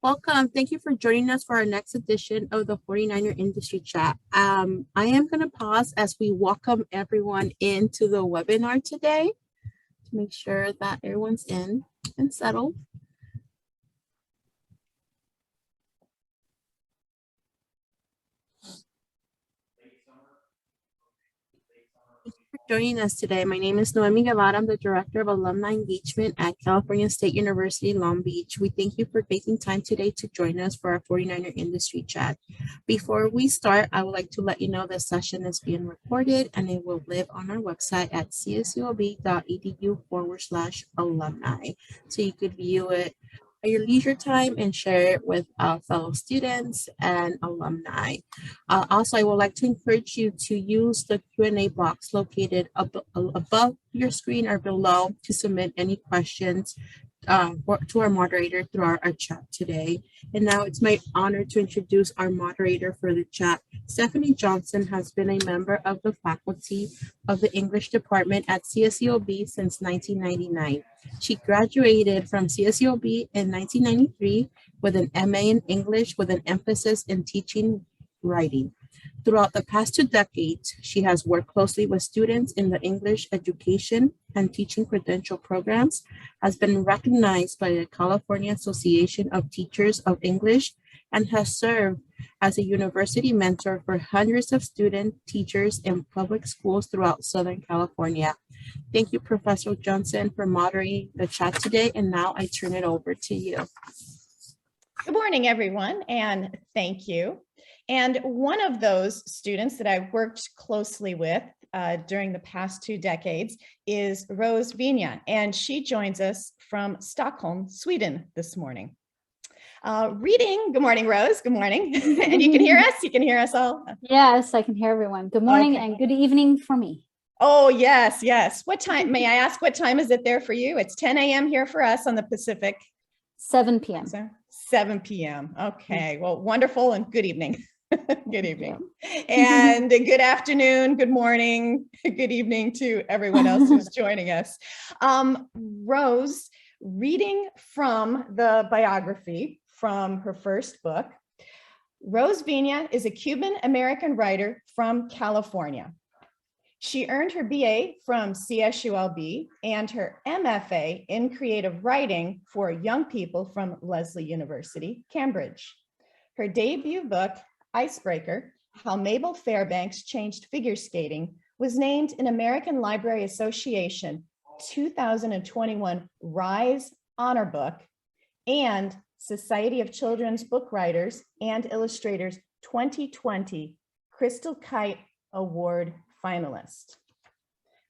Welcome. Thank you for joining us for our next edition of the 49er Industry Chat. I am going to pause as we welcome everyone into the webinar today to make sure that everyone's in and settled. Thank you for joining us today. My name is Noemi Guevara. I'm the Director of Alumni Engagement at California State University, Long Beach. We thank you for taking time today to join us for our 49er Industry Chat. Before we start, I would like to let you know this session is being recorded and it will live on our website at csulb.edu/alumni. So you could view it at your leisure time and share it with fellow students and alumni. Also, I would like to encourage you to use the Q&A box located above your screen or below to submit any questions to our moderator through our chat today. And now it's my honor to introduce our moderator for the chat. Stephanie Johnson has been a member of the faculty of the English department at CSULB since 1999. She graduated from CSULB in 1993 with an MA in English with an emphasis in teaching writing. Throughout the past 2 decades, she has worked closely with students in the English education and teaching credential programs, has been recognized by the California Association of Teachers of English, and has served as a university mentor for hundreds of student teachers in public schools throughout Southern California. Thank you, Professor Johnson, for moderating the chat today, and now I turn it over to you. Good morning, everyone, and thank you. And one of those students that I've worked closely with during the past 2 decades is Rose Viña, and she joins us from Stockholm, Sweden this morning. Good morning, Rose, good morning. And you can hear us all? Yes, I can hear everyone. Good morning and good evening for me. Oh, yes, yes. What time, may I ask, what time is it there for you? It's 10 a.m. here for us on the Pacific. 7 p.m. 7 p.m. Okay, well, wonderful and good evening. Good evening. And good afternoon, good morning, good evening to everyone else who's joining us. Rose, reading from the biography from her first book, Rose Viña is a Cuban American writer from California. She earned her BA from CSULB and her MFA in creative writing for young people from Lesley University, Cambridge. Her debut book, Icebreaker, How Mabel Fairbanks Changed Figure Skating, was named an American Library Association 2021 RISE Honor Book and Society of Children's Book Writers and Illustrators 2020 Crystal Kite Award finalist.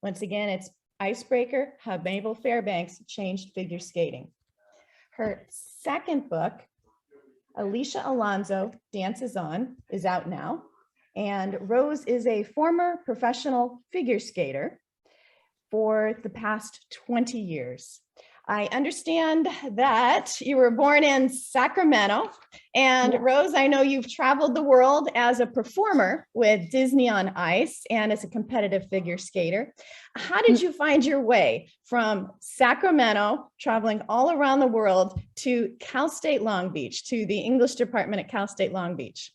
Once again, it's Icebreaker, How Mabel Fairbanks Changed Figure Skating. Her second book, Alicia Alonso Dances On, is out now. And Rose is a former professional figure skater for the past 20 years. I understand that you were born in Sacramento. And Rose, I know you've traveled the world as a performer with Disney on Ice and as a competitive figure skater. How did you find your way from Sacramento, traveling all around the world, to Cal State Long Beach, to the English department at Cal State Long Beach?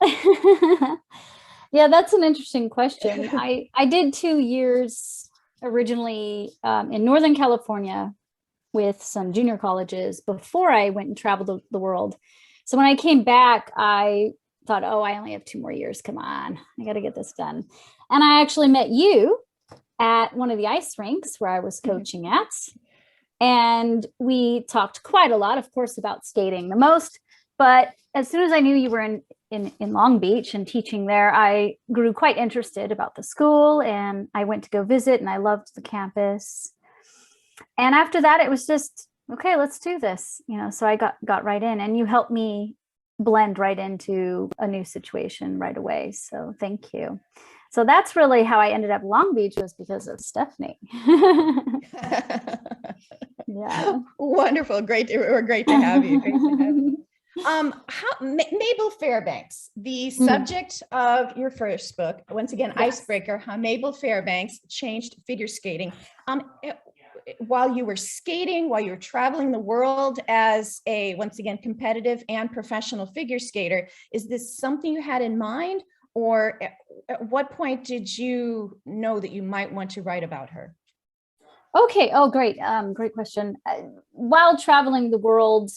Yeah, that's an interesting question. I did 2 years originally in Northern California with some junior colleges before I went and traveled the world. So when I came back, I thought, oh, I only have 2 more years. Come on, I got to get this done. And I actually met you at one of the ice rinks where I was coaching at. And we talked quite a lot, of course, about skating the most. But as soon as I knew you were in Long Beach and teaching there, I grew quite interested about the school. And I went to go visit and I loved the campus. And after that, it was just, okay, let's do this. So I got right in, and you helped me blend right into a new situation right away. So thank you. So that's really how I ended up Long Beach, was because of Stephanie. Yeah. Wonderful. We're great to have you. Great to have you. Mabel Fairbanks, the subject of your first book, once again, yes. Icebreaker, How Mabel Fairbanks Changed Figure Skating. while you were skating, while you were traveling the world as a, once again, competitive and professional figure skater, is this something you had in mind? Or at what point did you know that you might want to write about her? Okay. Oh, great. Great question. While traveling the world,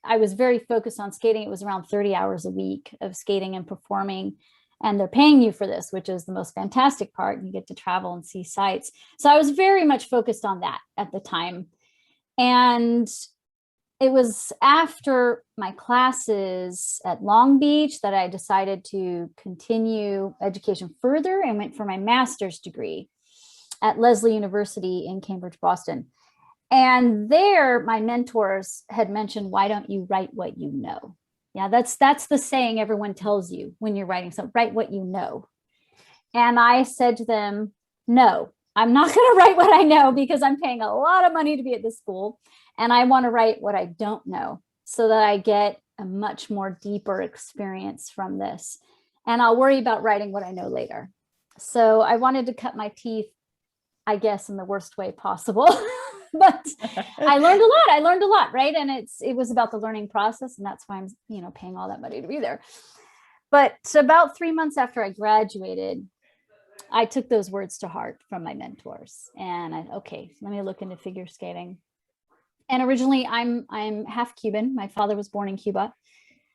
I was very focused on skating. It was around 30 hours a week of skating and performing, and they're paying you for this, which is the most fantastic part. You get to travel and see sights. So I was very much focused on that at the time. And it was after my classes at Long Beach that I decided to continue education further and went for my master's degree at Lesley University in Cambridge, Boston. And there, my mentors had mentioned, why don't you write what you know? Yeah, that's the saying everyone tells you when you're writing something, write what you know. And I said to them, no, I'm not going to write what I know because I'm paying a lot of money to be at this school. And I want to write what I don't know so that I get a much more deeper experience from this. And I'll worry about writing what I know later. So I wanted to cut my teeth, I guess, in the worst way possible. But I learned a lot, right? And it was about the learning process, and that's why I'm, paying all that money to be there. But about 3 months after I graduated, I took those words to heart from my mentors, and let me look into figure skating. And originally, I'm half Cuban. My father was born in Cuba,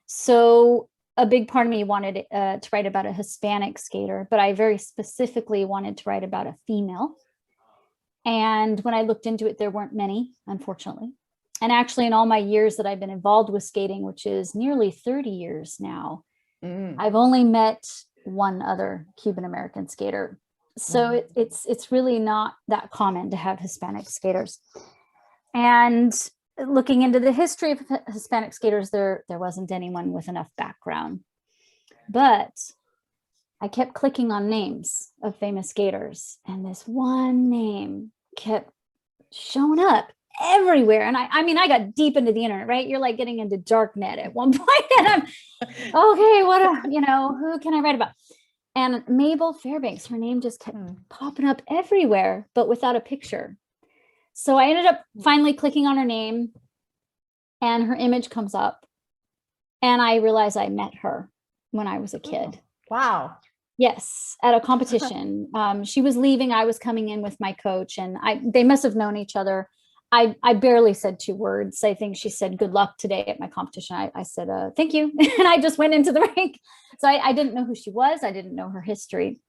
so a big part of me wanted to write about a Hispanic skater, but I very specifically wanted to write about a female. And when I looked into it, there weren't many, unfortunately. And actually, in all my years that I've been involved with skating, which is nearly 30 years now, I've only met one other Cuban American skater. So it's really not that common to have Hispanic skaters. And looking into the history of Hispanic skaters, there wasn't anyone with enough background. But I kept clicking on names of famous skaters, and this one name kept showing up everywhere. And I got deep into the internet, right? You're like getting into darknet at one point, and I'm okay, who can I write about? And Mabel Fairbanks, her name just kept popping up everywhere, but without a picture. So I ended up finally clicking on her name, and her image comes up, and I realized I met her when I was a kid. Wow. Yes, at a competition. She was leaving. I was coming in with my coach, and they must have known each other. I barely said 2 words. I think she said, "Good luck today" at my competition. I said, "Thank you." And I just went into the rink. So I didn't know who she was. I didn't know her history.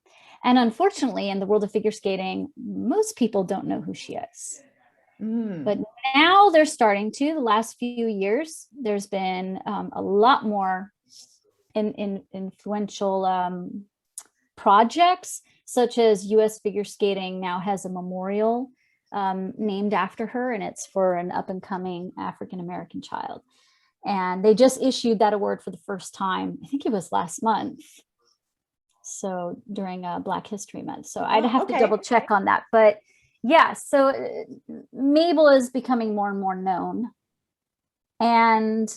And unfortunately, in the world of figure skating, most people don't know who she is. But now they're starting to. The last few years, there's been a lot more influential projects, such as U.S. Figure Skating now has a memorial named after her, and it's for an up-and-coming African-American child. And they just issued that award for the first time. I think it was last month. So during Black History Month. So I'd have to double check on that. But yeah, so Mabel is becoming more and more known. And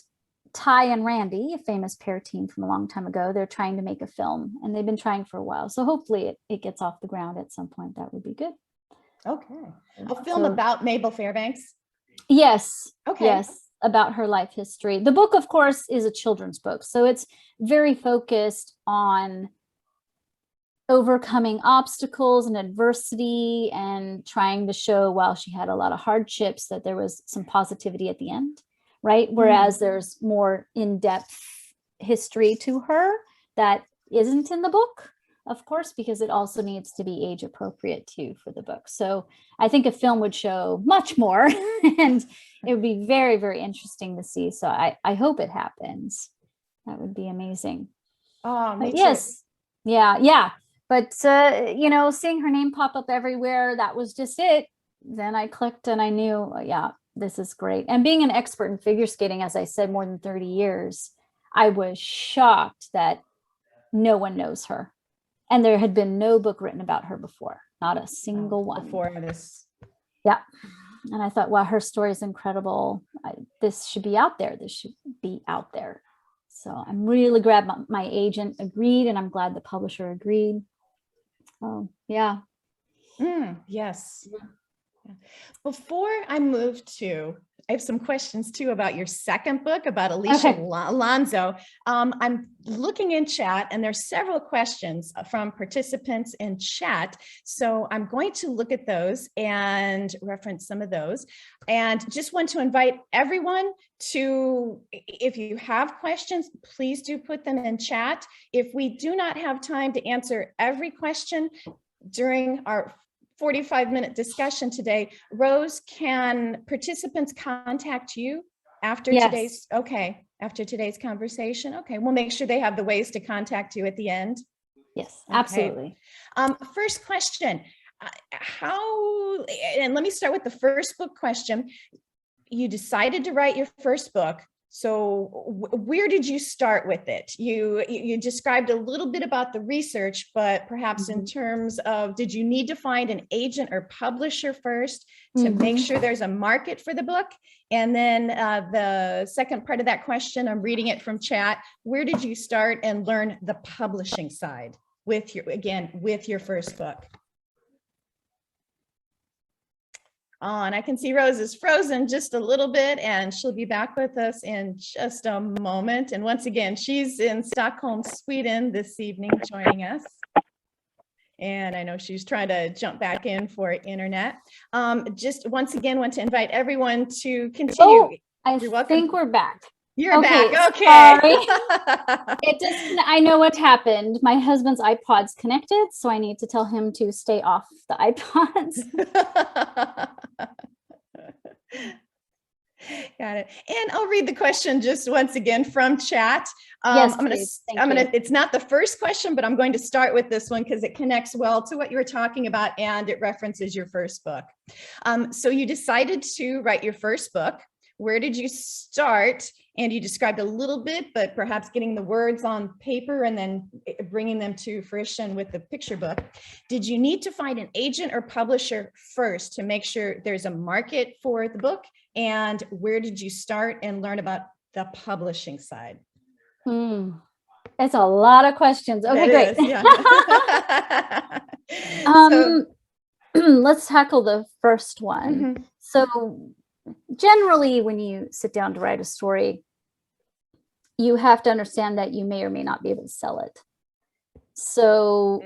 Ty and Randy, a famous pair team from a long time ago, they're trying to make a film, and they've been trying for a while. So hopefully it gets off the ground at some point. That would be good. Okay. A film about Mabel Fairbanks? Yes. Okay. Yes, about her life history. The book, of course, is a children's book. So it's very focused on overcoming obstacles and adversity and trying to show, while she had a lot of hardships, that there was some positivity at the end. Right. Whereas there's more in-depth history to her that isn't in the book, of course, because it also needs to be age appropriate too for the book. So I think a film would show much more, and it would be very, very interesting to see. So I hope it happens. That would be amazing. Yes. Yeah. Yeah. But, seeing her name pop up everywhere, that was just it. Then I clicked and I knew, this is great. And being an expert in figure skating, as I said, more than 30 years, I was shocked that no one knows her. And there had been no book written about her before, not a single one. Before this. Yeah. And I thought, wow, her story is incredible. This should be out there. This should be out there. So I'm really glad my agent agreed, and I'm glad the publisher agreed. Oh, yeah. Yes. Before I move to, I have some questions too about your second book about Alicia Alonso. I'm looking in chat and there's several questions from participants in chat. So I'm going to look at those and reference some of those. And just want to invite everyone to, if you have questions, please do put them in chat. If we do not have time to answer every question during our 45-minute discussion today, Rose, can participants contact you after today's, after today's conversation? Okay, we'll make sure they have the ways to contact you at the end. Yes, absolutely. First question, and let me start with the first book question. You decided to write your first book. So where did you start with it? You described a little bit about the research, but perhaps in terms of, did you need to find an agent or publisher first to make sure there's a market for the book? And then the second part of that question, I'm reading it from chat. Where did you start and learn the publishing side with your first book? Oh, and I can see Rose is frozen just a little bit, and she'll be back with us in just a moment. And once again, she's in Stockholm, Sweden this evening, joining us. And I know she's trying to jump back in for internet. Just once again, want to invite everyone to continue. Oh, I think we're back. You're back. Okay. Sorry. I know what happened. My husband's iPod's connected, so I need to tell him to stay off the iPods. Got it. And I'll read the question just once again from chat. Yes, it's not the first question, but I'm going to start with this one because it connects well to what you were talking about and it references your first book. So you decided to write your first book. Where did you start? And you described a little bit, but perhaps getting the words on paper and then bringing them to fruition with the picture book. Did you need to find an agent or publisher first to make sure there's a market for the book? And where did you start and learn about the publishing side? It's a lot of questions. Okay, great. Let's tackle the first one. So generally, when you sit down to write a story, you have to understand that you may or may not be able to sell it. So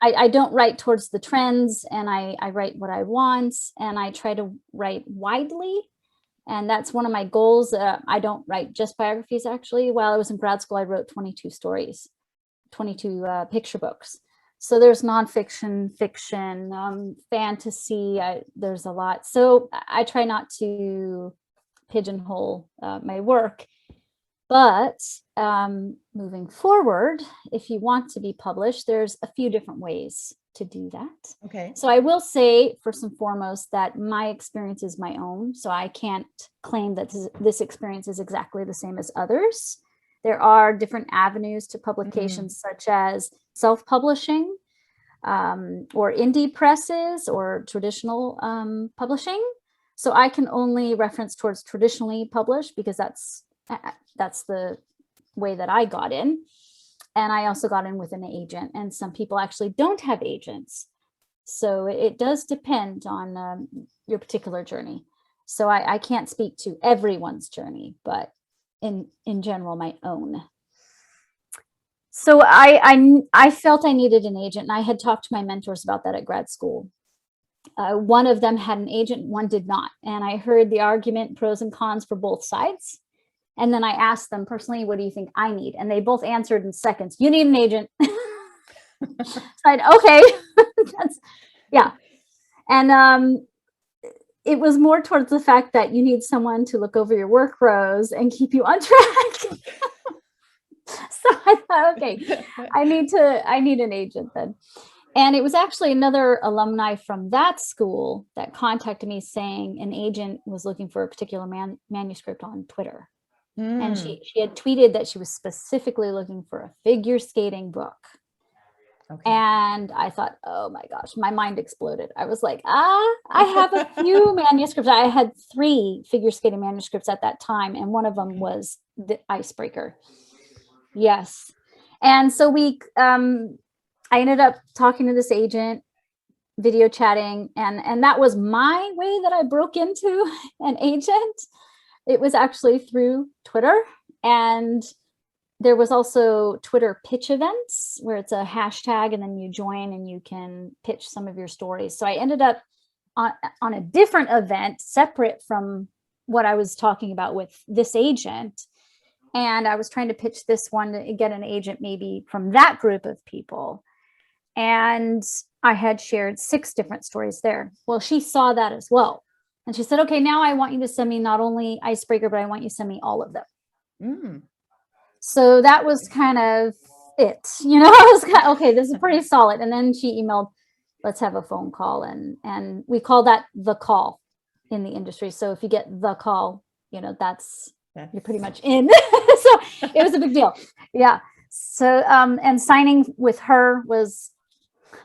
I don't write towards the trends, and I write what I want, and I try to write widely. And that's one of my goals. I don't write just biographies, actually. While I was in grad school, I wrote 22 stories, 22 picture books. So there's nonfiction, fiction, fantasy, there's a lot. So I try not to pigeonhole my work. But moving forward, if you want to be published, there's a few different ways to do that. Okay. So I will say, first and foremost, that my experience is my own. So I can't claim that this experience is exactly the same as others. There are different avenues to publications, such as self-publishing, or indie presses, or traditional publishing. So I can only reference towards traditionally published because that's the way that I got in. And I also got in with an agent, and some people actually don't have agents. So it does depend on your particular journey. So I can't speak to everyone's journey, but in general, my own. So I felt I needed an agent, and I had talked to my mentors about that at grad school. One of them had an agent, one did not. And I heard the argument, pros and cons for both sides. And then I asked them personally, what do you think I need? And they both answered in seconds, you need an agent. So okay, yeah. And it was more towards the fact that you need someone to look over your work, Rose, and keep you on track. So I thought, okay, I need an agent then. And it was actually another alumni from that school that contacted me saying an agent was looking for a particular manuscript on Twitter. And she had tweeted that she was specifically looking for a figure skating book. Okay. And I thought, oh my gosh, my mind exploded. I was like, I have a few manuscripts. I had 3 figure skating manuscripts at that time. And one of them was the Icebreaker. Yes. And so I ended up talking to this agent, video chatting, and that was my way that I broke into an agent. It was actually through Twitter, and there was also Twitter pitch events where it's a hashtag and then you join and you can pitch some of your stories. So I ended up on a different event separate from what I was talking about with this agent. And I was trying to pitch this one to get an agent maybe from that group of people. And I had shared 6 different stories there. Well, she saw that as well. And she said, okay, now I want you to send me not only Icebreaker, but I want you to send me all of them. Mm. So that was kind of it. You know, I was kind of, okay, this is pretty solid. And then she emailed, let's have a phone call. And we call that the call in the industry. So if you get the call, you know, you're pretty much in. So it was a big deal. Yeah. So, and signing with her was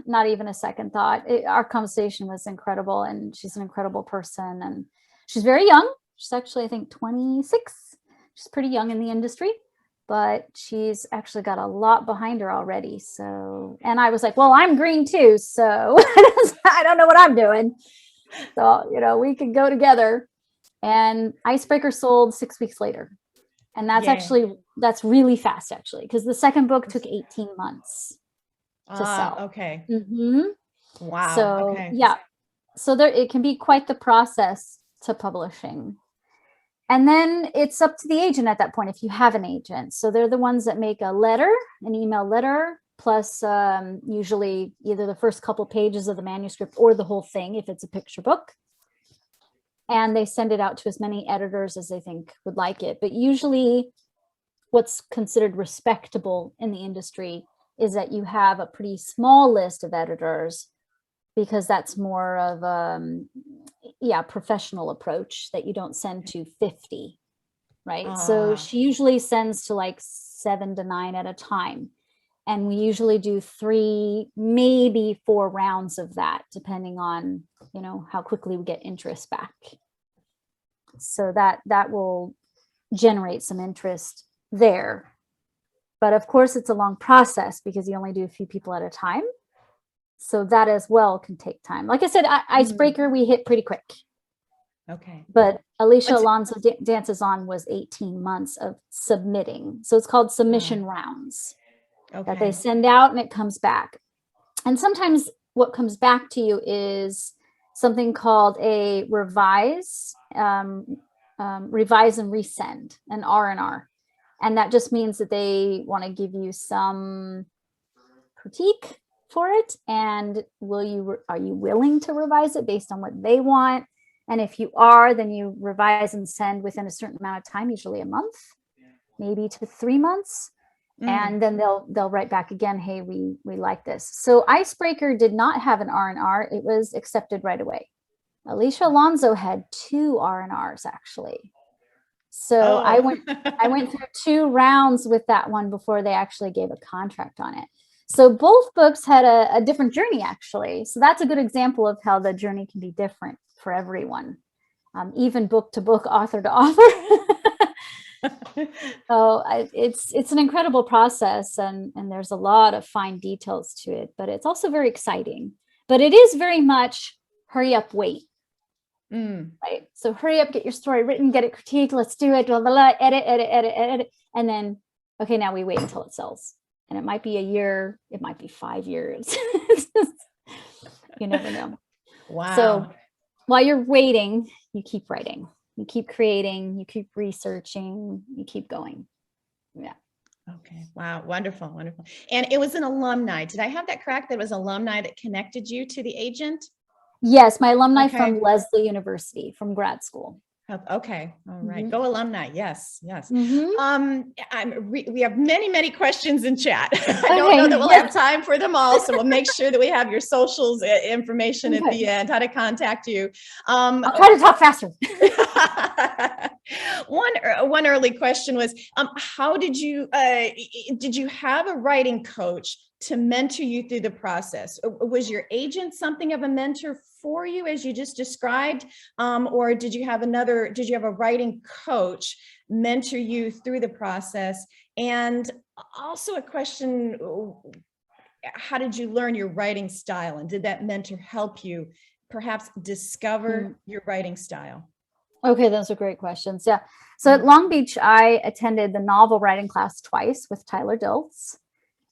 not even a second thought. Our conversation was incredible, and she's an incredible person, and she's very young. She's actually, I think, 26. She's pretty young in the industry, but she's actually got a lot behind her already. So, and I was like, well, I'm green too, so I don't know what I'm doing. So, you know, we could go together. And Icebreaker sold 6 weeks later. And that's really fast, actually, because the second book took 18 months to sell. Okay. Mm-hmm. Wow. So, okay. yeah. So it can be quite the process to publishing. And then it's up to the agent at that point, if you have an agent. So they're the ones that make a letter, an email letter, plus usually either the first couple pages of the manuscript or the whole thing, if it's a picture book. And they send it out to as many editors as they think would like it. But usually what's considered respectable in the industry is that you have a pretty small list of editors, because that's more of a professional approach, that you don't send to 50, right? So she usually sends to like 7 to 9 at a time. And we usually do 3, maybe 4 rounds of that, depending on, you know, how quickly we get interest back. So that will generate some interest there. But of course, it's a long process because you only do a few people at a time. So that as well can take time. Like I said, Icebreaker, we hit pretty quick. Okay. But Alicia Alonso Dances On was 18 months of submitting. So it's called submission rounds. Okay. That they send out and it comes back. And sometimes what comes back to you is something called a revise and resend, an R&R. And that just means that they want to give you some critique for it. And are you willing to revise it based on what they want? And if you are, then you revise and send within a certain amount of time, usually a month, maybe to 3 months. And then they'll write back again, hey, we like this. So Icebreaker did not have an R&R. It was accepted right away. Alicia Alonso had 2 R&Rs actually. So I went through 2 rounds with that one before they actually gave a contract on it. So both books had a different journey actually. So that's a good example of how the journey can be different for everyone, even book to book, author to author. So it's an incredible process, and there's a lot of fine details to it, but it's also very exciting. But it is very much hurry up, wait. Right? So hurry up, get your story written, get it critiqued, let's do it, blah, blah, blah, edit. And then, okay, now we wait until it sells. And it might be a year, it might be 5 years. You never know. Wow. So while you're waiting, you keep writing. You keep creating, you keep researching, you keep going. Yeah. Okay. Wow. Wonderful. Wonderful. And it was an alumni. Did I have that correct? That was alumni that connected you to the agent? Yes. My alumni from Lesley University, from grad school. Okay. All right. Go alumni. Yes. Yes. We have many questions in chat. I don't know that we'll have time for them all. So we'll make sure that we have your socials information at the end, how to contact you. I'll try to talk faster. One early question was, how did you have a writing coach to mentor you through the process? Was your agent something of a mentor for you, as you just described? Or did you have a writing coach mentor you through the process? And also a question, how did you learn your writing style? And did that mentor help you perhaps discover your writing style? Okay, those are great questions. Yeah. So at Long Beach, I attended the novel writing class twice with Tyler Dilts.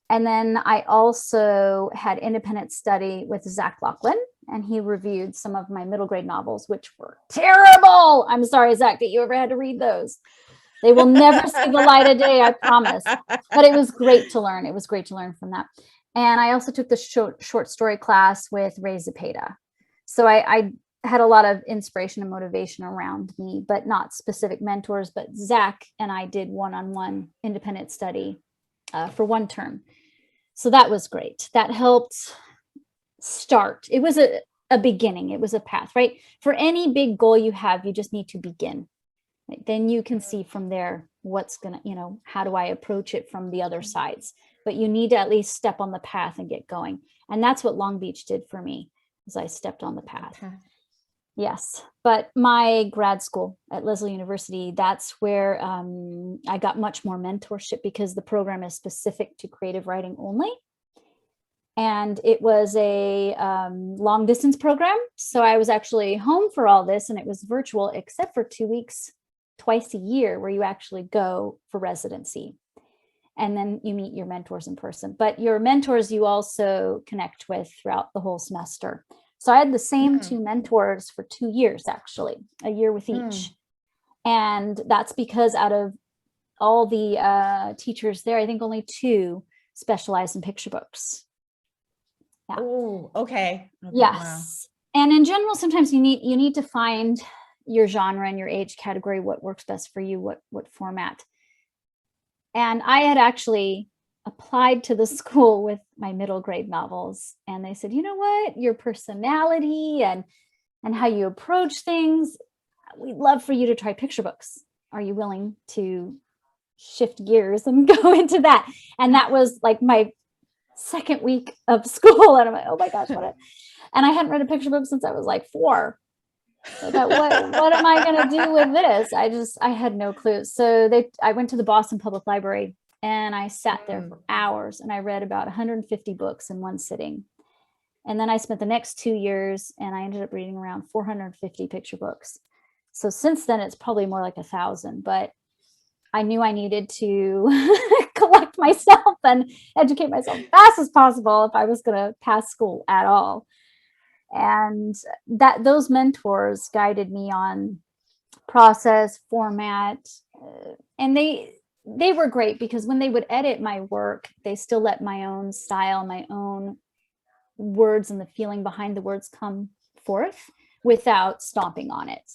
And then I also had independent study with Zach Lachlan, and he reviewed some of my middle grade novels, which were terrible. I'm sorry, Zach, that you ever had to read those. They will never see the light of day, I promise. But it was great to learn. It was great to learn from that. And I also took the short story class with Ray Zepeda. So I had a lot of inspiration and motivation around me, but not specific mentors. But Zach and I did one-on-one independent study for one term. So that was great. That helped start. It was a beginning. It was a path, right? For any big goal you have, you just need to begin. Right? Then you can see from there what's going to, how do I approach it from the other sides? But you need to at least step on the path and get going. And that's what Long Beach did for me, is I stepped on the path. Yes. But my grad school at Lesley University, that's where I got much more mentorship, because the program is specific to creative writing only. And it was a long distance program. So I was actually home for all this, and it was virtual, except for 2 weeks, twice a year, where you actually go for residency. And then you meet your mentors in person. But your mentors you also connect with throughout the whole semester. So I had the same two mentors for 2 years, actually, a year with each. And that's because out of all the teachers there, I think only 2 specialize in picture books. Yeah. Oh, okay. Yes. Wow. And in general, sometimes you need to find your genre and your age category, what works best for you, what format. And I had actually applied to the school with my middle grade novels, and they said, you know what, your personality and how you approach things, we'd love for you to try picture books. Are you willing to shift gears and go into that? And that was like my second week of school, and I'm like, oh my gosh, and I hadn't read a picture book since I was like 4. So I thought, what am I going to do with this? I had no clue. So I went to the Boston Public Library, and I sat there for hours, and I read about 150 books in one sitting. And then I spent the next 2 years, and I ended up reading around 450 picture books. So since then, it's probably more like 1,000, but I knew I needed to collect myself and educate myself as fast as possible if I was going to pass school at all. And those mentors guided me on process, format, and they were great, because when they would edit my work, they still let my own style, my own words, and the feeling behind the words come forth without stomping on it.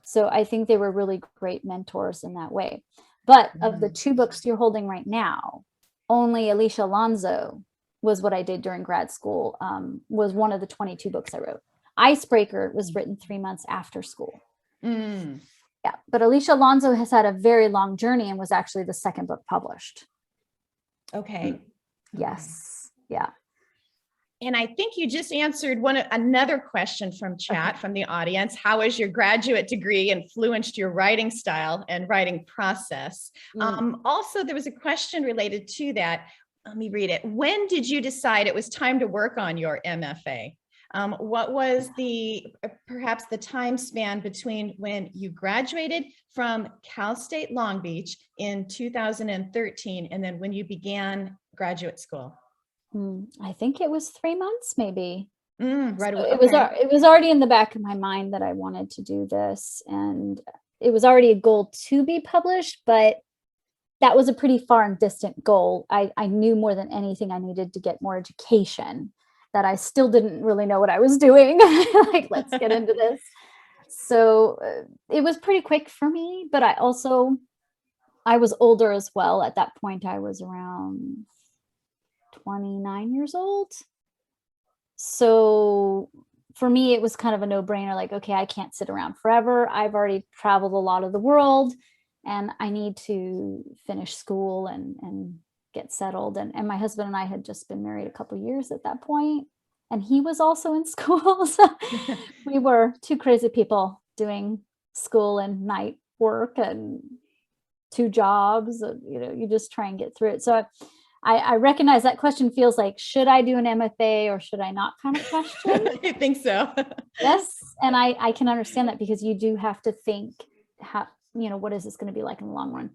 So I think they were really great mentors in that way. But of the 2 books you're holding right now, only Alicia Alonso was what I did during grad school, was one of the 22 books I wrote. Icebreaker was written 3 months after school. Yeah, but Alicia Alonso has had a very long journey and was actually the 2nd book published. Okay. Yes. Yeah. And I think you just answered another question from chat, from the audience. How has your graduate degree influenced your writing style and writing process? Also, there was a question related to that. Let me read it. When did you decide it was time to work on your MFA? What was perhaps the time span between when you graduated from Cal State Long Beach in 2013 and then when you began graduate school? I think it was 3 months, maybe. Right away. So it was already in the back of my mind that I wanted to do this, and it was already a goal to be published, but that was a pretty far and distant goal. I knew more than anything I needed to get more education, that I still didn't really know what I was doing. Like, let's get into this. So it was pretty quick for me, but I was older as well. At that point, I was around 29 years old. So for me, it was kind of a no-brainer, like, okay, I can't sit around forever. I've already traveled a lot of the world, and I need to finish school and get settled. And my husband and I had just been married a couple of years at that point, and he was also in school. So we were 2 crazy people doing school and night work and 2 jobs. You just try and get through it. So I recognize that question feels like, should I do an MFA or should I not kind of question? I think so. Yes. And I can understand that, because you do have to think, how, what is this going to be like in the long run?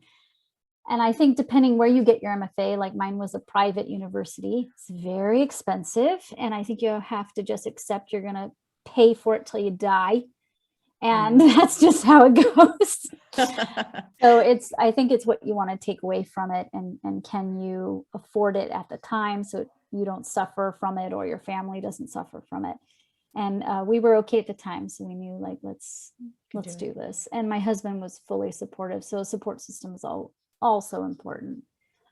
And I think depending where you get your MFA, like mine was a private university, it's very expensive. And I think you have to just accept you're going to pay for it till you die. And that's just how it goes. So I think it's what you want to take away from it, and can you afford it at the time so you don't suffer from it or your family doesn't suffer from it. And we were okay at the time, so we knew, like, let's do this. And my husband was fully supportive, so a support system is also important.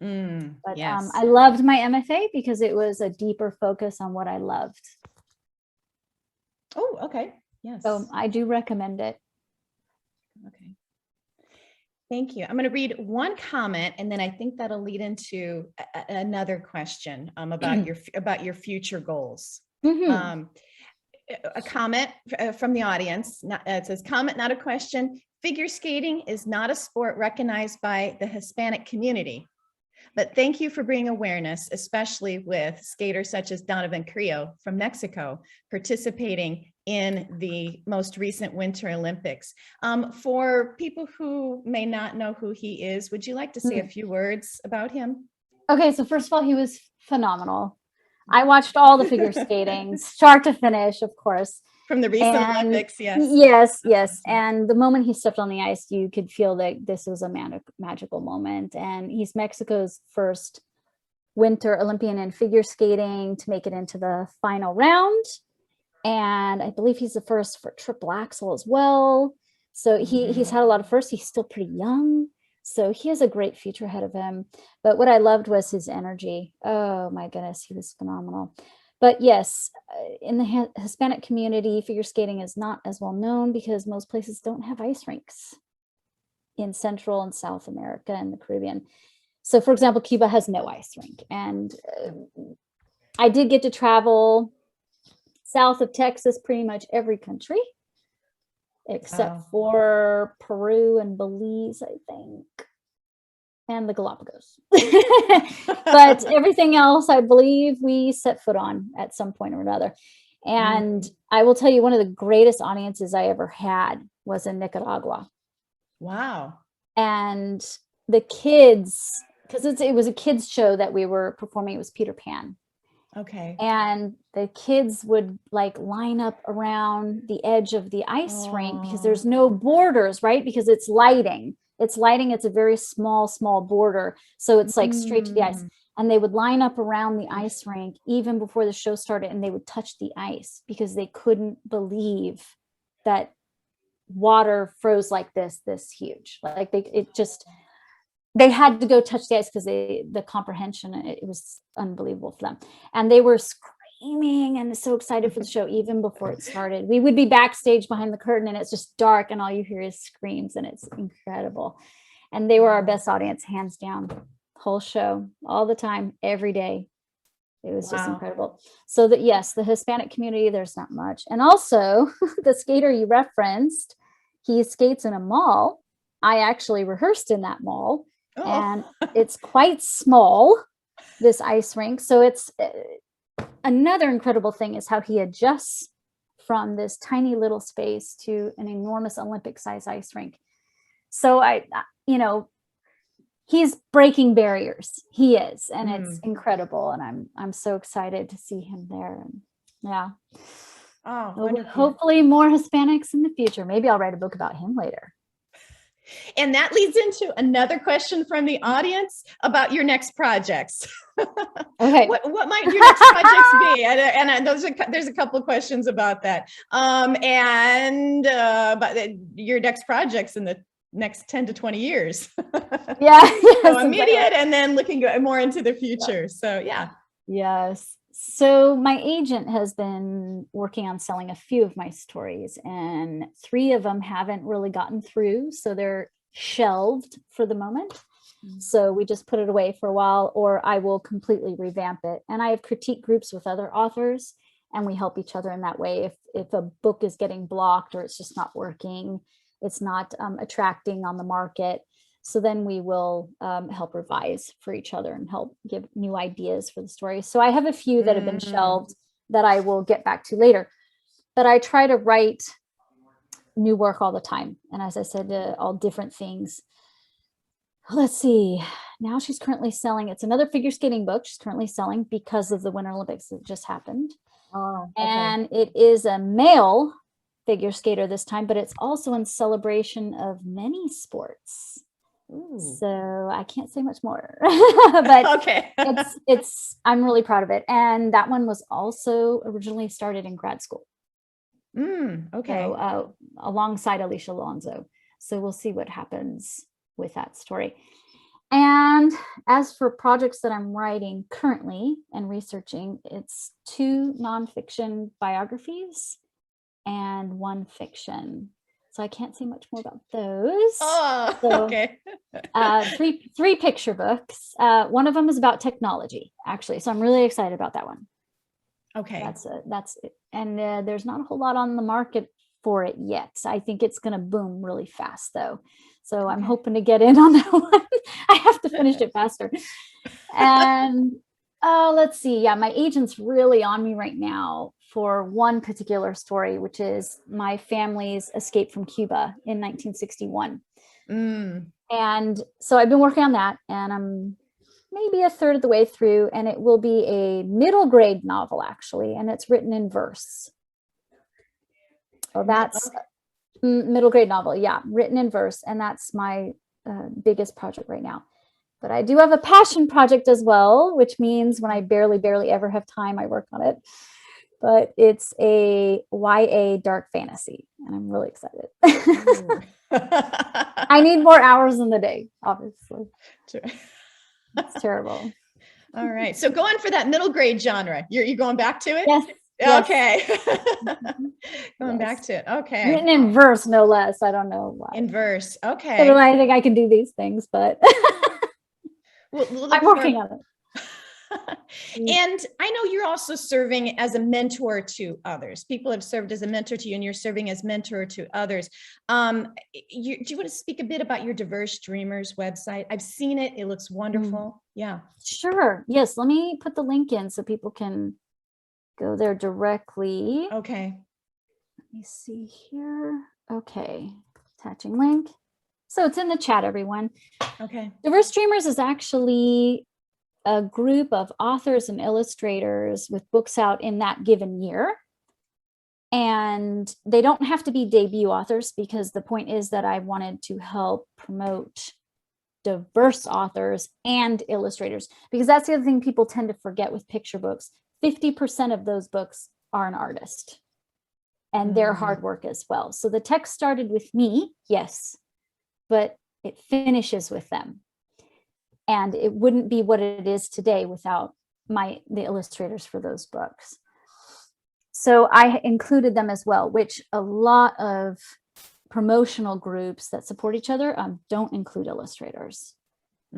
But yes. I loved my MFA because it was a deeper focus on what I loved. Oh, okay. Yes. So I do recommend it. Okay. Thank you. I'm going to read one comment, and then I think that'll lead into another question about your future goals. Mm-hmm. A comment from the audience. It says, comment, not a question. Figure skating is not a sport recognized by the Hispanic community, but thank you for bringing awareness, especially with skaters such as Donovan Carrillo from Mexico participating in the most recent Winter Olympics. For people who may not know who he is, would you like to say a few words about him? Okay, so first of all, he was phenomenal. I watched all the figure skating, start to finish, of course. From the recent Olympics, yes. Yes. And the moment he stepped on the ice, you could feel that this was a magical moment. And he's Mexico's first Winter Olympian in figure skating to make it into the final round. And I believe he's the first for triple axel as well. So he's had a lot of firsts. He's still pretty young, so he has a great future ahead of him. But what I loved was his energy. Oh my goodness, he was phenomenal. But yes, in the Hispanic community, figure skating is not as well known because most places don't have ice rinks in Central and South America and the Caribbean. So for example, Cuba has no ice rink. And I did get to travel south of Texas, pretty much every country, except for Peru and Belize, I think, and the Galapagos. But everything else, I believe we set foot on at some point or another. And I will tell you, one of the greatest audiences I ever had was in Nicaragua. Wow. And the kids, because it was a kids show that we were performing, it was Peter Pan. Okay. And the kids would like line up around the edge of the ice rink because there's no borders, right? Because it's lighting. It's a very small border. So it's like straight to the ice. And they would line up around the ice rink even before the show started, and they would touch the ice because they couldn't believe that water froze like this huge. Like they had to go touch the ice because the comprehension, it was unbelievable for them. And they were screaming and so excited for the show even before it started. We would be backstage behind the curtain and it's just dark and all you hear is screams, and it's incredible. And they were our best audience, hands down, whole show, all the time, every day. It was just incredible. So that, yes, the Hispanic community, there's not much. And also the skater you referenced, he skates in a mall. I actually rehearsed in that mall. And it's quite small, this ice rink. So it's another incredible thing is how he adjusts from this tiny little space to an enormous Olympic size ice rink. So he's breaking barriers. He is, and it's incredible. And I'm so excited to see him there. And yeah. Oh, so hopefully more Hispanics in the future. Maybe I'll write a book about him later. And that leads into another question from the audience about your next projects. Okay. What might your next projects be? And there's a couple of questions about that. But your next projects in the next 10 to 20 years. Yeah. So immediate and then looking more into the future. So yeah. Yes. So my agent has been working on selling a few of my stories, and 3 of them haven't really gotten through. So they're shelved for the moment. So we just put it away for a while, or I will completely revamp it. And I have critique groups with other authors, and we help each other in that way. If a book is getting blocked or it's just not working, it's not attracting on the market, So then we will help revise for each other and help give new ideas for the story. So I have a few that have been shelved that I will get back to later. But I try to write new work all the time. And as I said, all different things. Let's see. Now she's currently selling. It's another figure skating book she's currently selling because of the Winter Olympics that just happened. Oh, okay. And it is a male figure skater this time, but it's also in celebration of many sports. Ooh. So I can't say much more, but Okay. I'm really proud of it. And that one was also originally started in grad school. Okay. So, alongside Alicia Alonso. So we'll see what happens with that story. And as for projects that I'm writing currently and researching, it's 2 nonfiction biographies and 1 fiction. So I can't say much more about those. Oh, so, okay. 3 picture books. One of them is about technology, actually. So I'm really excited about that one. Okay. That's it. And there's not a whole lot on the market for it yet. I think it's going to boom really fast, though. So I'm hoping to get in on that one. I have to finish it faster. And let's see. Yeah, my agent's really on me right now for one particular story, which is my family's escape from Cuba in 1961. And so I've been working on that, and I'm maybe a third of the way through, and it will be a middle grade novel, actually, and it's written in verse. So that's middle grade novel. Yeah, written in verse. And that's my biggest project right now. But I do have a passion project as well, which means when I barely ever have time, I work on it. But it's a YA dark fantasy, and I'm really excited. I need more hours in the day, obviously. Sure. It's terrible. All right. So going for that middle grade genre, you're going back to it? Yes. Okay. Going back to it. Okay. Written in verse, no less. I don't know why. In verse. Okay. So I think I can do these things, but I'm working on it. And I know you're also serving as a mentor to others. People have served as a mentor to you, and you're serving as mentor to others. Do you want to speak a bit about your Diverse Dreamers website? I've seen it. It looks wonderful. Yeah. Sure. Yes. Let me put the link in so people can go there directly. Okay. Let me see here. Okay. Attaching link. So it's in the chat, everyone. Okay. Diverse Dreamers is actually a group of authors and illustrators with books out in that given year. And they don't have to be debut authors, because the point is that I wanted to help promote diverse authors and illustrators, because that's the other thing people tend to forget with picture books. 50% of those books are an artist, and their hard work as well. So the text started with me, yes, but it finishes with them. And it wouldn't be what it is today without the illustrators for those books. So I included them as well, which a lot of promotional groups that support each other don't include illustrators.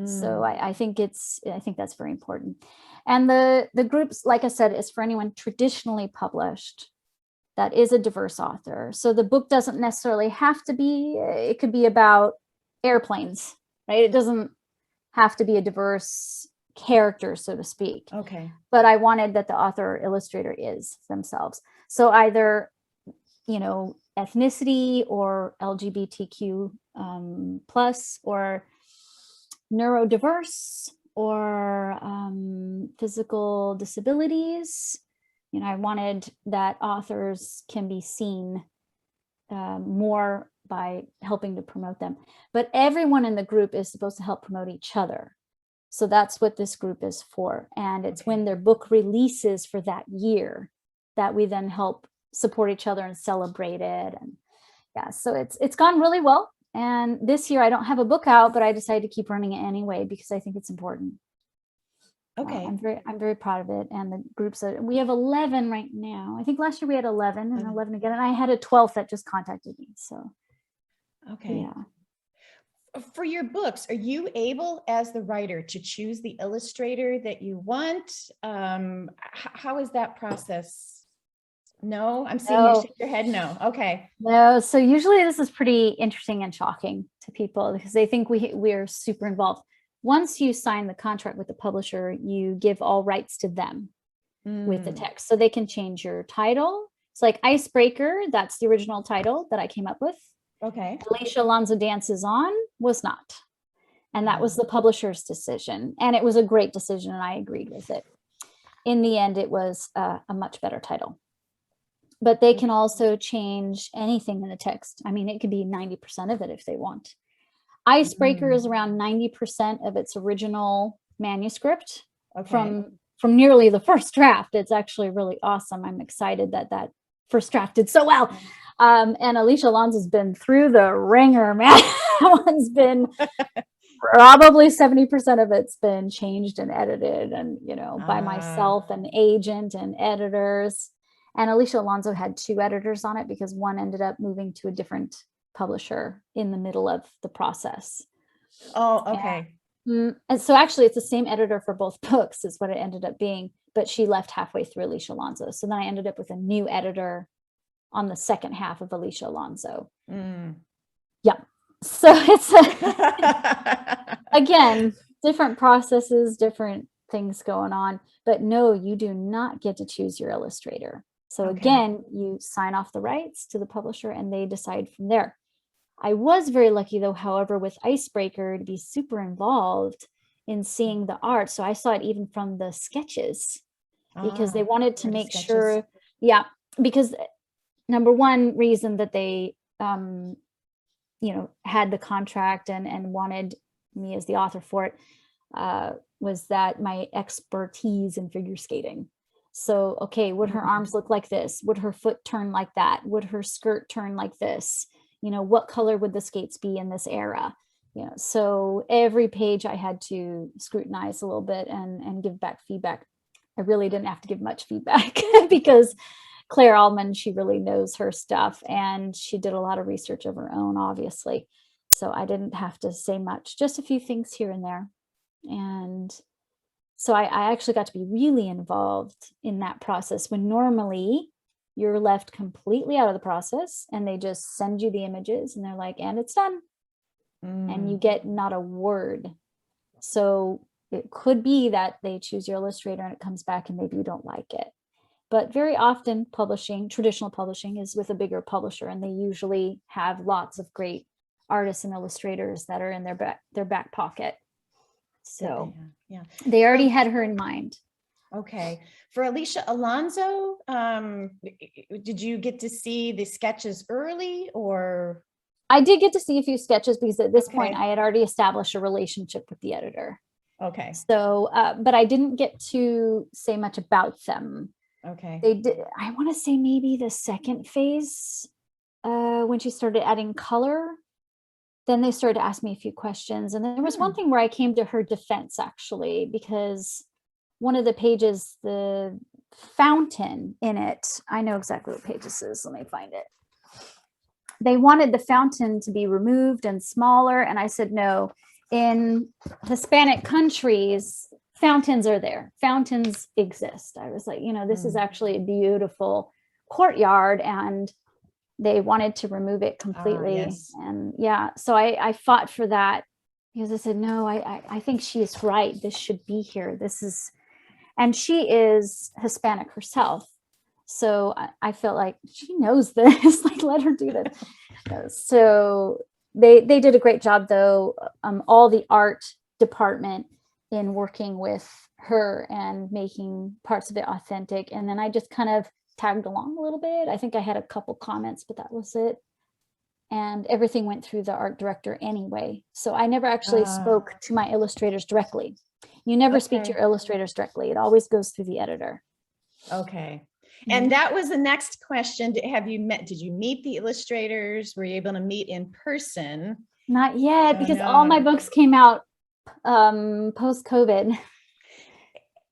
So I think that's very important. And the groups, like I said, is for anyone traditionally published that is a diverse author. So the book doesn't necessarily have to be, it could be about airplanes, right? It doesn't have to be a diverse character, so to speak. Okay. But I wanted that the author or illustrator is themselves. So either, ethnicity or LGBTQ plus, or neurodiverse, or physical disabilities. I wanted that authors can be seen more by helping to promote them. But everyone in the group is supposed to help promote each other. So that's what this group is for. And it's when their book releases for that year that we then help support each other and celebrate it. And yeah, so it's gone really well. And this year I don't have a book out, but I decided to keep running it anyway because I think it's important. Okay. I'm very proud of it. And the groups we have 11 right now. I think last year we had 11 and 11 again. And I had a 12th that just contacted me. So okay. Yeah. For your books, are you able as the writer to choose the illustrator that you want? How is that process? No, I'm seeing you shake your head. No. Okay. No. So usually this is pretty interesting and shocking to people because they think we're super involved. Once you sign the contract with the publisher, you give all rights to them with the text. So they can change your title. It's like Icebreaker, that's the original title that I came up with. Okay. Alicia Alonso Dances On was not. And that was the publisher's decision. And it was a great decision, and I agreed with it. In the end, it was a much better title. But they can also change anything in the text. I mean, it could be 90% of it if they want. Icebreaker is around 90% of its original manuscript from nearly the first draft. It's actually really awesome. I'm excited that that first draft did so well. And Alicia Alonso's been through the ringer, man. That one's been probably 70% of it's been changed and edited and, by myself and agent and editors. And Alicia Alonso had 2 editors on it because one ended up moving to a different publisher in the middle of the process. Oh, okay. And so actually it's the same editor for both books is what it ended up being, but she left halfway through Alicia Alonso. So then I ended up with a new editor on the second half of Alicia Alonso. Yeah. So it's again, different processes, different things going on, but no, you do not get to choose your illustrator. So again, you sign off the rights to the publisher and they decide from there. I was very lucky though, however, with Icebreaker to be super involved in seeing the art. So I saw it even from the sketches because they wanted to make sure, because number one reason that they, had the contract and wanted me as the author for it was that my expertise in figure skating. So, okay, would her arms look like this? Would her foot turn like that? Would her skirt turn like this? What color would the skates be in this era? So every page I had to scrutinize a little bit and give back feedback. I really didn't have to give much feedback because Claire Allman, she really knows her stuff and she did a lot of research of her own, obviously. So I didn't have to say much, just a few things here and there. And so I actually got to be really involved in that process when normally you're left completely out of the process and they just send you the images and they're like, and it's done. And you get not a word. So it could be that they choose your illustrator and it comes back and maybe you don't like it. But very often traditional publishing is with a bigger publisher and they usually have lots of great artists and illustrators that are in their back pocket. So they already had her in mind. Okay. For Alicia Alonso, did you get to see the sketches early or? I did get to see a few sketches because at this point I had already established a relationship with the editor. Okay. So, but I didn't get to say much about them. Okay. They did. I want to say maybe the second phase, when she started adding color, then they started to ask me a few questions. And there was one thing where I came to her defense actually, because one of the pages, the fountain in it, I know exactly what page this is. Let me find it. They wanted the fountain to be removed and smaller. And I said, no, in Hispanic countries, fountains are there. Fountains exist. I was like, this is actually a beautiful courtyard and they wanted to remove it completely. Yes. And so I fought for that because I said, no, I think she is right. This should be here. And she is Hispanic herself. So I felt like she knows this, like, let her do this. So they did a great job though. All the art department in working with her and making parts of it authentic. And then I just kind of tagged along a little bit. I think I had a couple comments, but that was it. And everything went through the art director anyway. So I never actually spoke to my illustrators directly. You never speak to your illustrators directly. It always goes through the editor. Okay. And that was the next question. Did you meet the illustrators? Were you able to meet in person? Not yet, because all my books came out post-COVID.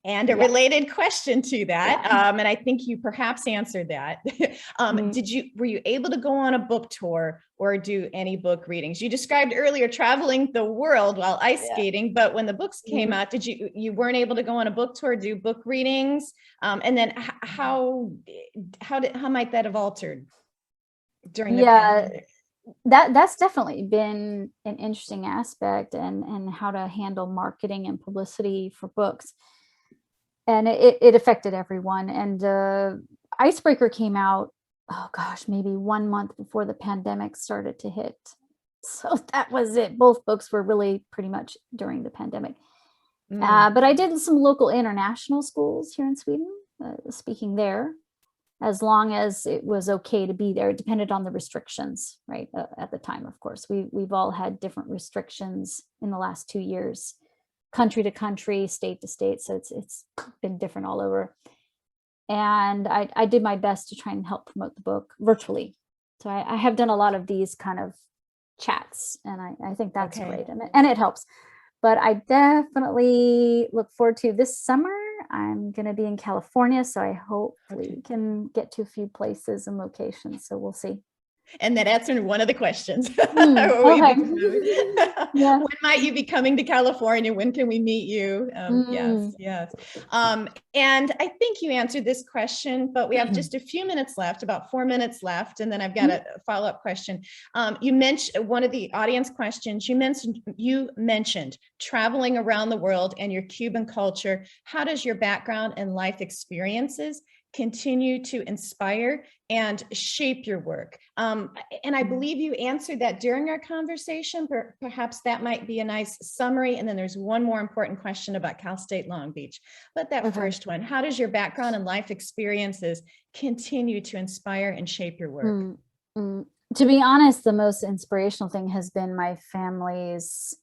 And a related question to that, and I think you perhaps answered that. Were you able to go on a book tour or do any book readings? You described earlier traveling the world while ice skating, but when the books came out, you weren't able to go on a book tour, do book readings? And then how might that have altered during the pandemic? that's definitely been an interesting aspect, and how to handle marketing and publicity for books. And it affected everyone. And Icebreaker came out, oh gosh, maybe 1 month before the pandemic started to hit. So that was it. Both books were really pretty much during the pandemic. But I did some local international schools here in Sweden, speaking there, as long as it was okay to be there. It depended on the restrictions, right? At the time, of course, we've all had different restrictions in the last 2 years, country to country, state to state. So it's been different all over. And I did my best to try and help promote the book virtually. So I have done a lot of these kind of chats, and I think that's great, and it helps. But I definitely look forward to this summer. I'm going to be in California, so I hopefully can get to a few places and locations. So we'll see. And that answered one of the questions. Okay. Yeah. When might you be coming to California? When can we meet you? Yes. And I think you answered this question, but we have just a few minutes left, about 4 minutes left. And then I've got a follow-up question. You mentioned one of the audience questions, you mentioned traveling around the world and your Cuban culture. How does your background and life experiences continue to inspire and shape your work? And I believe you answered that during our conversation. Perhaps that might be a nice summary. And then there's one more important question about Cal State Long Beach. But that first one, how does your background and life experiences continue to inspire and shape your work? To be honest, the most inspirational thing has been my family's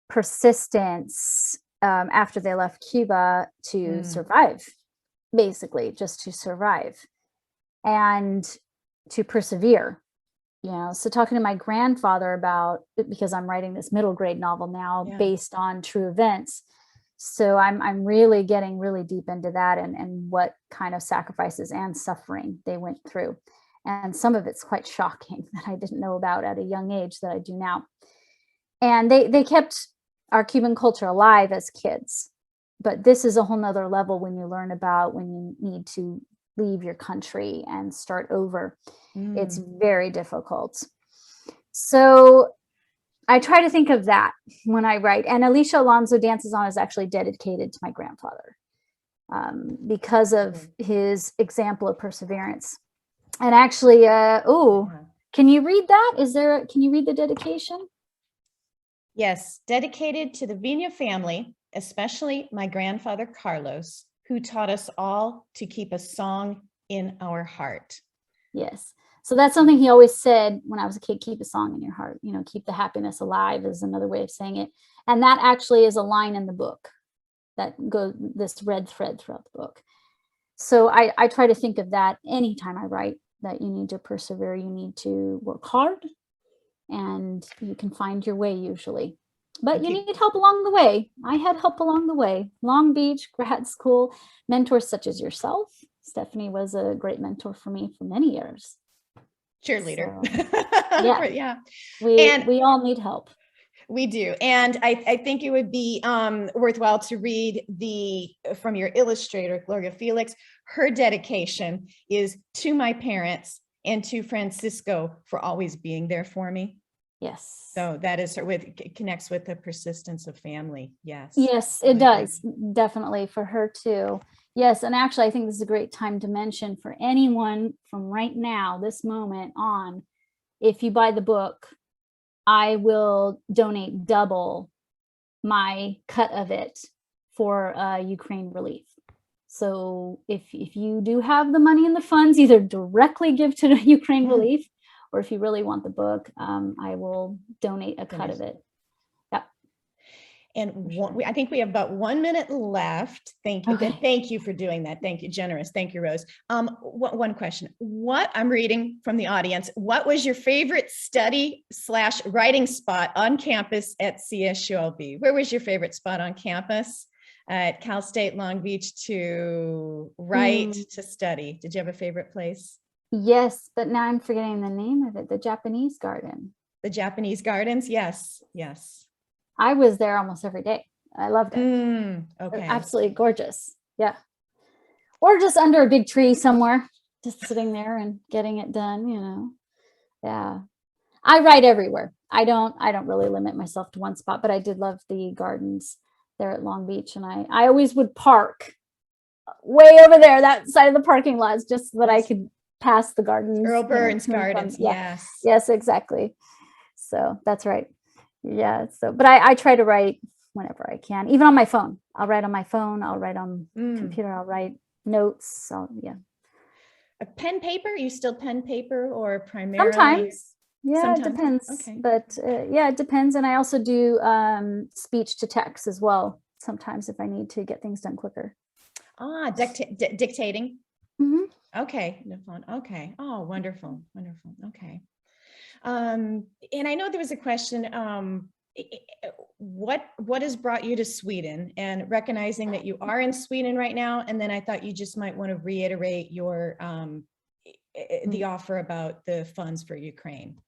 persistence after they left Cuba to survive. Basically just to survive and to persevere, so talking to my grandfather about it, because I'm writing this middle grade novel now based on true events. So I'm really getting really deep into that, and what kind of sacrifices and suffering they went through. And some of it's quite shocking that I didn't know about at a young age that I do now. And they kept our Cuban culture alive as kids. But this is a whole nother level when you learn about when you need to leave your country and start over. It's very difficult. So I try to think of that when I write. And Alicia Alonso Dances On is actually dedicated to my grandfather because of his example of perseverance. And actually, can you read that? Can you read the dedication? Yes, dedicated to the Viña family, especially my grandfather, Carlos, who taught us all to keep a song in our heart. Yes. So that's something he always said when I was a kid, keep a song in your heart, keep the happiness alive is another way of saying it. And that actually is a line in the book that goes this red thread throughout the book. So I try to think of that anytime I write, that you need to persevere, you need to work hard, and you can find your way usually. But you need help along the way. I had help along the way. Long Beach, grad school, mentors such as yourself. Stephanie was a great mentor for me for many years. Cheerleader. So, we all need help. We do. And I think it would be worthwhile to read from your illustrator, Gloria Felix. Her dedication is to my parents and to Francisco for always being there for me. Yes. So that is connects with the persistence of family. Yes. Yes, it does. Definitely for her too. Yes. And actually, I think this is a great time to mention for anyone from right now, this moment on, if you buy the book, I will donate double my cut of it for Ukraine relief. So if you do have the money and the funds, either directly give to the Ukraine relief, or if you really want the book, I will donate a cut of it. Yeah. And I think we have about 1 minute left. Thank you. Okay. Thank you for doing that. Thank you, generous. Thank you, Rose. One question. What I'm reading from the audience, what was your favorite study/writing spot on campus at CSULB? Where was your favorite spot on campus at Cal State Long Beach to write, to study? Did you have a favorite place? Yes, but now I'm forgetting the name of it. The Japanese Garden. The Japanese Gardens? Yes, yes. I was there almost every day. I loved it. Okay. Absolutely gorgeous. Yeah. Or just under a big tree somewhere, just sitting there and getting it done, Yeah. I write everywhere. I don't really limit myself to one spot, but I did love the gardens there at Long Beach. And I always would park way over there, that side of the parking lots, just so that I could pass the gardens. Earl Burns to and from. Gardens. Yeah. Yes. Yes, exactly. So that's right. Yeah. So, but I try to write whenever I can, even on my phone. I'll write on my phone. I'll write on computer. I'll write notes. So yeah. A pen paper? You still pen paper or primarily? Sometimes. Yeah, Sometimes. it depends. Okay. But yeah, it depends. And I also do speech to text as well. Sometimes if I need to get things done quicker. Dictating. Mm-hmm. Okay. No phone. Okay. Oh, wonderful. Wonderful. Okay. And I know there was a question, what has brought you to Sweden, and recognizing that you are in Sweden right now. And then I thought you just might want to reiterate your, the offer about the funds for Ukraine.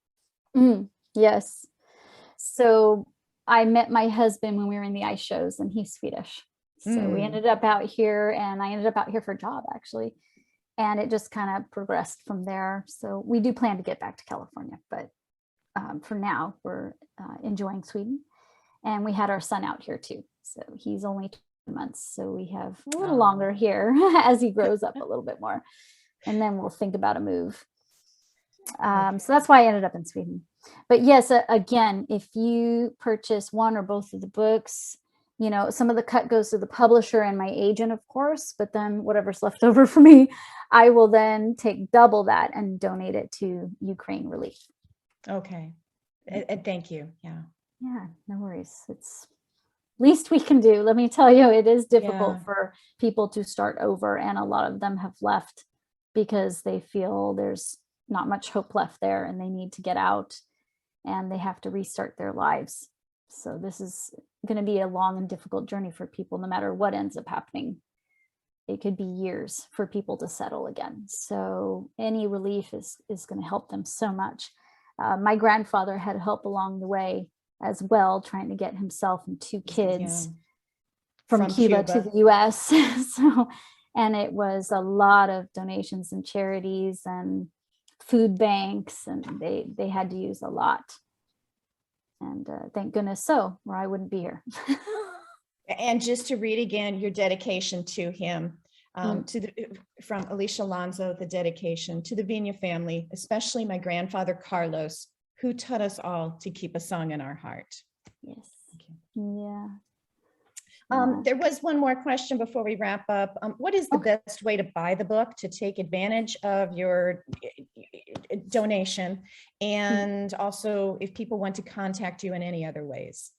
Yes. So I met my husband when we were in the ice shows, and he's Swedish. So we ended up out here, and I ended up out here for a job actually. And it just kind of progressed from there. So we do plan to get back to California, but for now we're enjoying Sweden. And we had our son out here too. So he's only 2 months. So we have a little longer here as he grows up a little bit more. And then we'll think about a move. So that's why I ended up in Sweden. But yes, again, if you purchase one or both of the books, you know, some of the cut goes to the publisher and my agent, of course, but then whatever's left over for me, I will then take double that and donate it to Ukraine relief. Okay. Thank you. Yeah. Yeah, no worries. It's least we can do. Let me tell you, it is difficult for people to start over. And a lot of them have left because they feel there's not much hope left there and they need to get out and they have to restart their lives. So this is going to be a long and difficult journey for people, no matter what ends up happening. It could be years for people to settle again. So any relief is going to help them so much. My grandfather had help along the way as well, trying to get himself and 2 kids from Cuba to the US. So, and it was a lot of donations and charities and food banks, and they had to use a lot. And thank goodness so, or I wouldn't be here. And just to read again your dedication to him, from Alicia Alonso, the dedication to the Viña family, especially my grandfather Carlos, who taught us all to keep a song in our heart. Yes. Yeah. There was one more question before we wrap up. What is the best way to buy the book to take advantage of your donation? And also if people want to contact you in any other ways.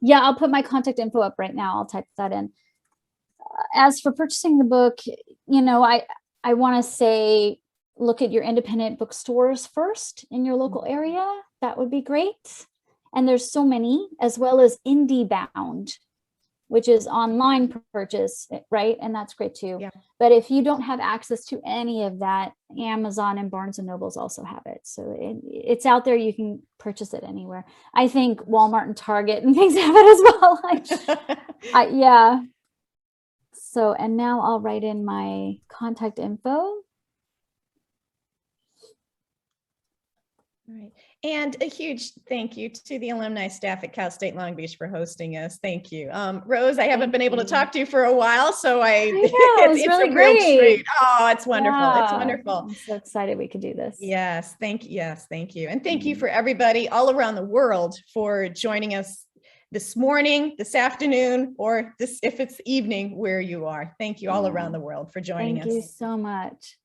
Yeah, I'll put my contact info up right now. I'll type that in. As for purchasing the book, you know, I want to say, look at your independent bookstores first in your local area. That would be great. And there's so many, as well as IndieBound, which is online purchase, right? And that's great too. Yeah. But if you don't have access to any of that, Amazon and Barnes and Nobles also have it. So it's out there. You can purchase it anywhere. I think Walmart and Target and things have it as well. Yeah. So, and now I'll write in my contact info. All right. And a huge thank you to the alumni staff at Cal State Long Beach for hosting us. Thank you. Rose, I haven't been able to talk to you for a while, so it's really great. Real treat. Oh, it's wonderful. Yeah. It's wonderful. I'm so excited we could do this. Yes. Thank you. Yes. Thank you. And thank you for everybody all around the world for joining us this morning, this afternoon, or this, if it's evening where you are. Thank you all around the world for joining us. Thank you so much.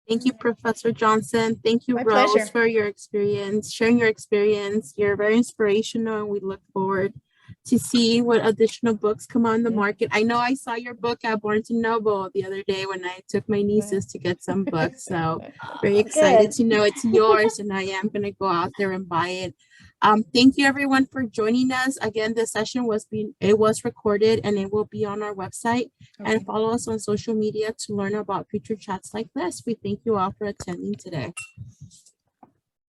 Thank you, Professor Johnson. Thank you, My Rose, pleasure. for your experience, sharing your experience. You're very inspirational, and we look forward to see what additional books come on the market. I know I saw your book at Barnes & Noble the other day when I took my nieces to get some books. So very excited to know it's yours, and I am going to go out there and buy it. Thank you, everyone, for joining us. Again, this session was recorded, and it will be on our website. And follow us on social media to learn about future chats like this. We thank you all for attending today.